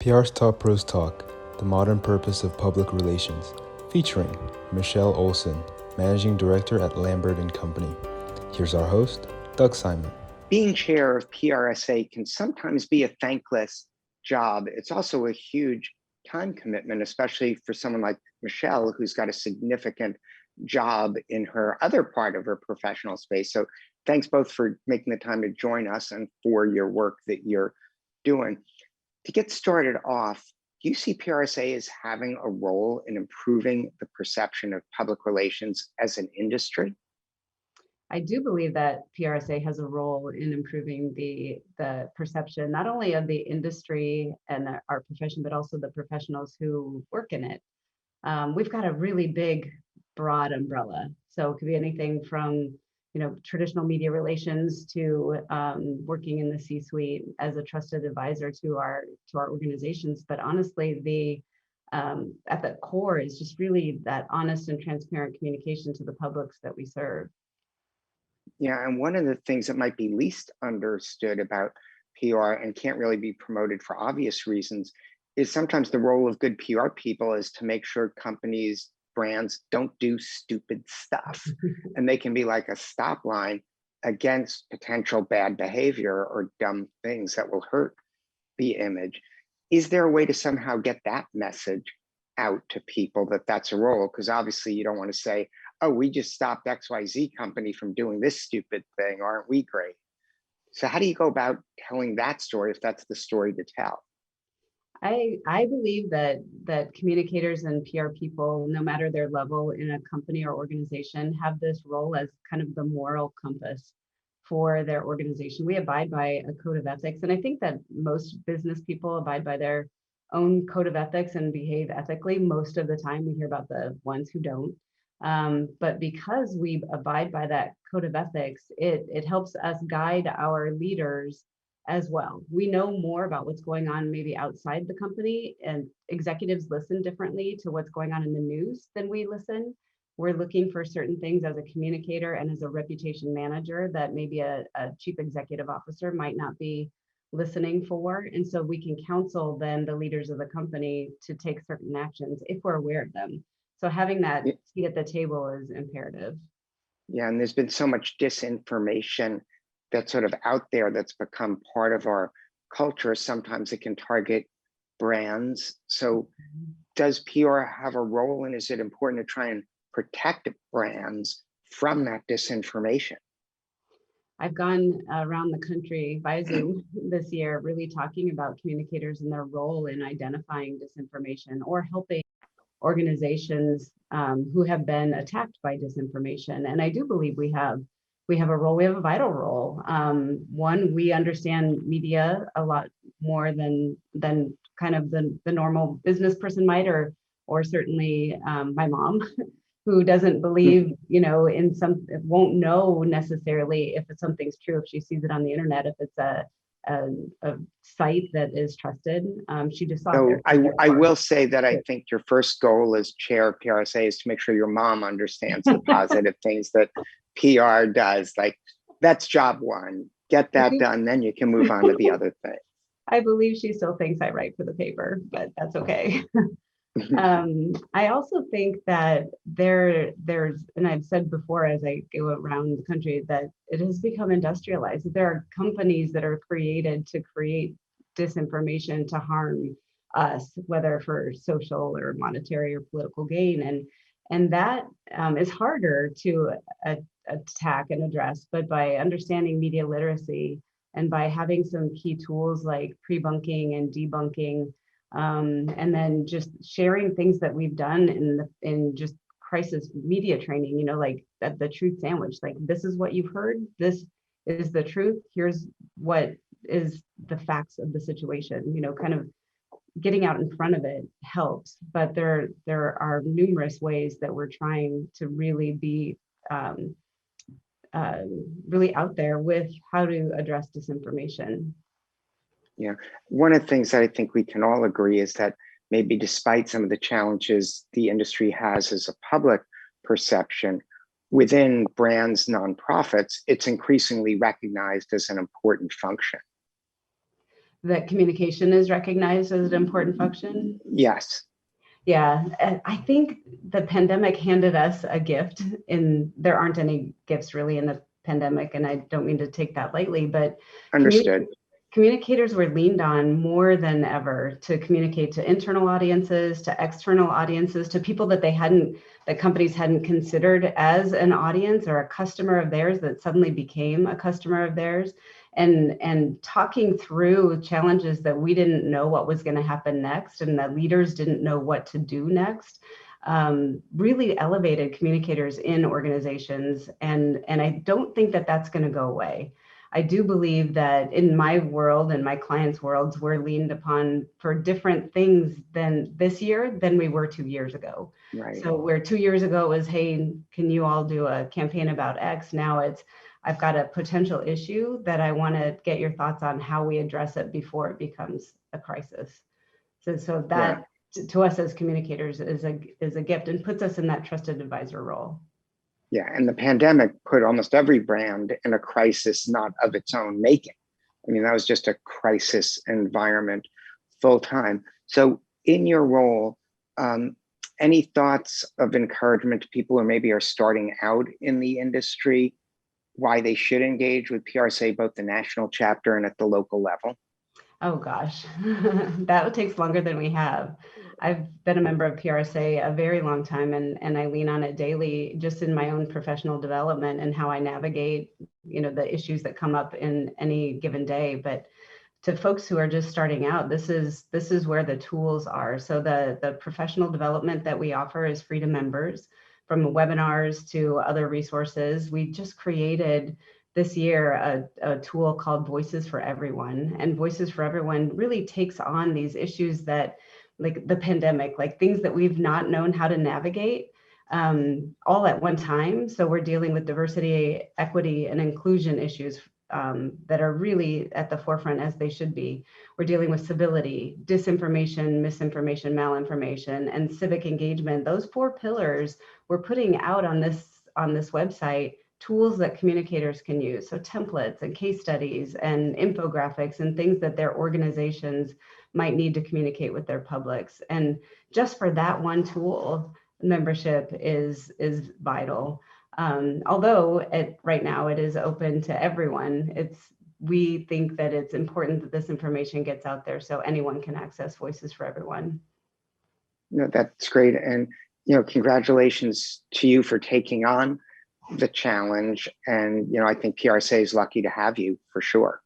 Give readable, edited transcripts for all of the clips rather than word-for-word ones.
PR's Top Pros Talk, the modern purpose of public relations, featuring Michelle Olson, Managing Director at Lambert Company. Here's our host, Doug Simon. Being chair of PRSA can sometimes be a thankless job. It's also a huge time commitment, especially for someone like Michelle, who's got a significant job in her other part of her professional space. So thanks both for making the time to join us and for your work that you're doing. To get started off, do you see PRSA as having a role in improving the perception of public relations as an industry? I do believe that PRSA has a role in improving the perception, not only of the industry and our profession, but also the professionals who work in it. We've got a really big, broad umbrella. So it could be anything from traditional media relations to working in the C-suite as a trusted advisor to our organizations. But honestly, at the core is just really that honest and transparent communication to the publics that we serve. Yeah, and one of the things that might be least understood about PR and can't really be promoted for obvious reasons is sometimes the role of good PR people is to make sure companies, brands don't do stupid stuff. And they can be like a stop line against potential bad behavior or dumb things that will hurt the image. Is there a way to somehow get that message out to people that that's a role? Because obviously you don't want to say, oh, we just stopped XYZ company from doing this stupid thing. Aren't we great? So how do you go about telling that story if that's the story to tell? I believe that communicators and PR people, no matter their level in a company or organization, have this role as kind of the moral compass for their organization. We abide by a code of ethics. And I think that most business people abide by their own code of ethics and behave ethically. Most of the time we hear about the ones who don't. But because we abide by that code of ethics, it helps us guide our leaders as well. We know more about what's going on maybe outside the company, and executives listen differently to what's going on in the news than we listen. We're looking for certain things as a communicator and as a reputation manager that maybe a chief executive officer might not be listening for. And so we can counsel then the leaders of the company to take certain actions if we're aware of them. So having that seat at the table is imperative. Yeah, and there's been so much disinformation that's sort of out there that's become part of our culture. Sometimes it can target brands. So does PR have a role, and is it important to try and protect brands from that disinformation? I've gone around the country via Zoom this year, really talking about communicators and their role in identifying disinformation or helping organizations who have been attacked by disinformation. And I do believe we have a role, we have a vital role. One, we understand media a lot more than kind of the normal business person might, or certainly my mom, who doesn't believe, in won't know necessarily if something's true if she sees it on the internet, if it's a site that is trusted. She just saw. So I will say that I think your first goal as chair of PRSA is to make sure your mom understands the positive things that PR does. Like, that's job one. Get that done, then you can move on to the other thing. I believe she still thinks I write for the paper, but that's okay. I also think that there's, and I've said before as I go around the country, that it has become industrialized. There are companies that are created to create disinformation to harm us, whether for social or monetary or political gain. And that is harder to attack and address, but by understanding media literacy and by having some key tools like pre-bunking and debunking, and then just sharing things that we've done in just crisis media training, like the truth sandwich, like, this is what you've heard, this is the truth, here's what is the facts of the situation, kind of getting out in front of it helps. But there are numerous ways that we're trying to really be really out there with how to address disinformation. Yeah, one of the things that I think we can all agree is that maybe despite some of the challenges the industry has as a public perception, within brands, nonprofits, it's increasingly recognized as an important function. That communication is recognized as an important function? Yes. Yeah, I think the pandemic handed us a gift, and there aren't any gifts really in the pandemic, and I don't mean to take that lightly, but Understood. communicators were leaned on more than ever to communicate to internal audiences, to external audiences, to people that that companies hadn't considered as an audience or a customer of theirs that suddenly became a customer of theirs. And talking through challenges that we didn't know what was going to happen next and that leaders didn't know what to do next, really elevated communicators in organizations. And I don't think that that's going to go away. I do believe that in my world and my clients' worlds, we're leaned upon for different things than this year than we were 2 years ago. Right. So where 2 years ago was, hey, can you all do a campaign about X? Now it's, I've got a potential issue that I want to get your thoughts on how we address it before it becomes a crisis. So that to us as communicators is a gift and puts us in that trusted advisor role. Yeah, and the pandemic put almost every brand in a crisis not of its own making. I mean, that was just a crisis environment full time. So in your role, any thoughts of encouragement to people who maybe are starting out in the industry, why they should engage with PRSA, both the national chapter and at the local level? Oh gosh, that takes longer than we have. I've been a member of PRSA a very long time, and I lean on it daily just in my own professional development and how I navigate, the issues that come up in any given day. But to folks who are just starting out, this is where the tools are. So the professional development that we offer is free to members, from webinars to other resources. We just created this year a tool called Voices for Everyone. And Voices for Everyone really takes on these issues that, like the pandemic, like things that we've not known how to navigate all at one time. So we're dealing with diversity, equity, and inclusion issues that are really at the forefront, as they should be. We're dealing with civility, disinformation, misinformation, malinformation, and civic engagement. Those 4 pillars we're putting out on this website, tools that communicators can use. So templates and case studies and infographics and things that their organizations might need to communicate with their publics. And just for that one tool, membership is vital. Although right now it is open to everyone, we think that it's important that this information gets out there so anyone can access Voices for Everyone. No, that's great. And, congratulations to you for taking on the challenge. And, I think PRSA is lucky to have you for sure.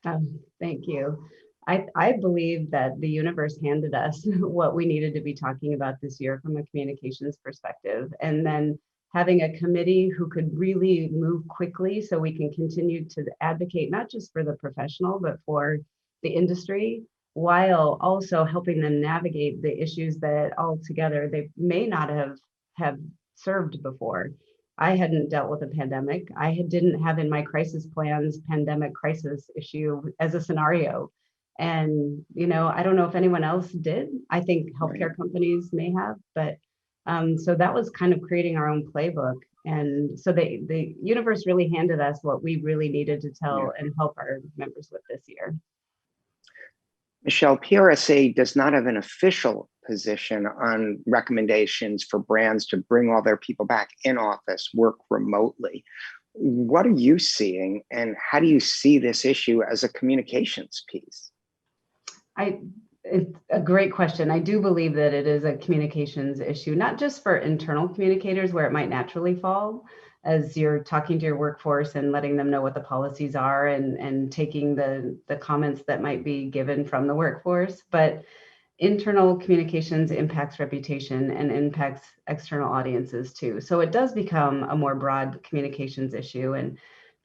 Thank you. I believe that the universe handed us what we needed to be talking about this year from a communications perspective. And then having a committee who could really move quickly so we can continue to advocate, not just for the professional, but for the industry, while also helping them navigate the issues that altogether they may not have served before. I hadn't dealt with a pandemic. Didn't have in my crisis plans pandemic crisis issue as a scenario. And, I don't know if anyone else did. I think healthcare companies may have, but so that was kind of creating our own playbook. And so the universe really handed us what we really needed to tell and help our members with this year. Michelle, PRSA does not have an official position on recommendations for brands to bring all their people back in office, work remotely. What are you seeing, and how do you see this issue as a communications piece? It's a great question. I do believe that it is a communications issue, not just for internal communicators where it might naturally fall, as you're talking to your workforce and letting them know what the policies are and taking the comments that might be given from the workforce. But internal communications impacts reputation and impacts external audiences too. So it does become a more broad communications issue. And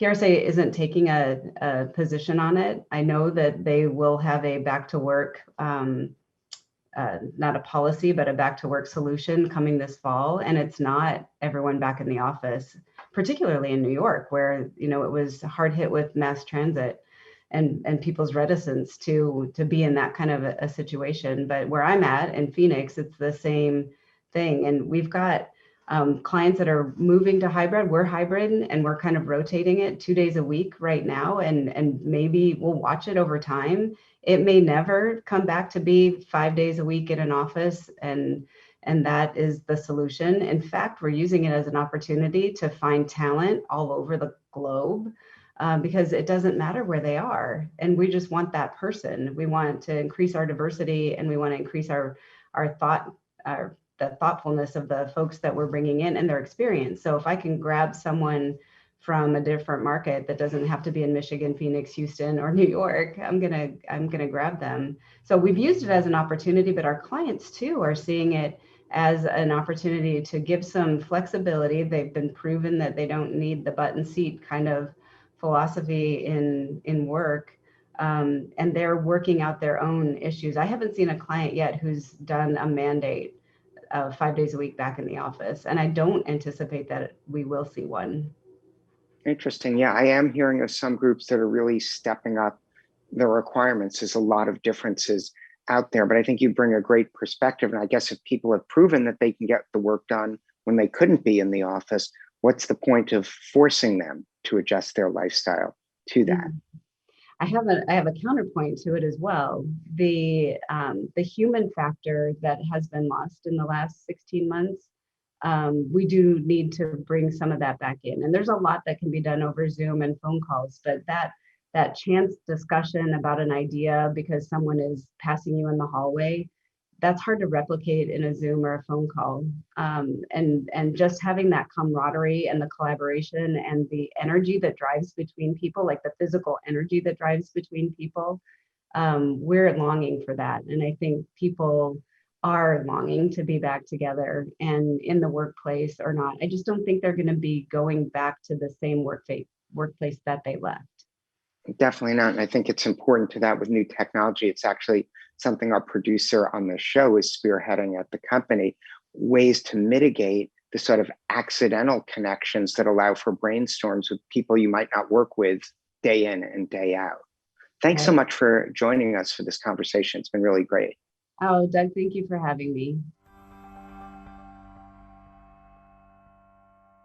PRSA isn't taking a position on it. I know that they will have a back to work, not a policy, but a back to work solution coming this fall. And it's not everyone back in the office, particularly in New York, where, it was hard hit with mass transit and people's reticence to be in that kind of a situation. But where I'm at in Phoenix, it's the same thing. And we've got Clients that are moving to hybrid, we're hybrid and we're kind of rotating it 2 days a week right now. And maybe we'll watch it over time. It may never come back to be 5 days a week in an office, and that is the solution. In fact, we're using it as an opportunity to find talent all over the globe, because it doesn't matter where they are. And we just want that person. We want to increase our diversity, and we want to increase our the thoughtfulness of the folks that we're bringing in and their experience. So if I can grab someone from a different market that doesn't have to be in Michigan, Phoenix, Houston, or New York, I'm gonna grab them. So we've used it as an opportunity, but our clients too are seeing it as an opportunity to give some flexibility. They've been proven that they don't need the button seat kind of philosophy in work. And they're working out their own issues. I haven't seen a client yet who's done a mandate 5 days a week back in the office, and I don't anticipate that we will see one. Interesting. Yeah, I am hearing of some groups that are really stepping up the requirements. There's a lot of differences out there, but I think you bring a great perspective. And I guess if people have proven that they can get the work done when they couldn't be in the office, what's the point of forcing them to adjust their lifestyle to that? I have a counterpoint to it as well. The human factor that has been lost in the last 16 months, we do need to bring some of that back in. And there's a lot that can be done over Zoom and phone calls, but that chance discussion about an idea because someone is passing you in the hallway, that's hard to replicate in a Zoom or a phone call. And just having that camaraderie and the collaboration and the energy that drives between people, like the physical energy that drives between people, we're longing for that. And I think people are longing to be back together and in the workplace or not. I just don't think they're going to be going back to the same workplace that they left. Definitely not. And I think it's important to that with new technology. It's actually something our producer on the show is spearheading at the company, ways to mitigate the sort of accidental connections that allow for brainstorms with people you might not work with day in and day out. Thanks so much for joining us for this conversation. It's been really great. Oh, Doug, thank you for having me.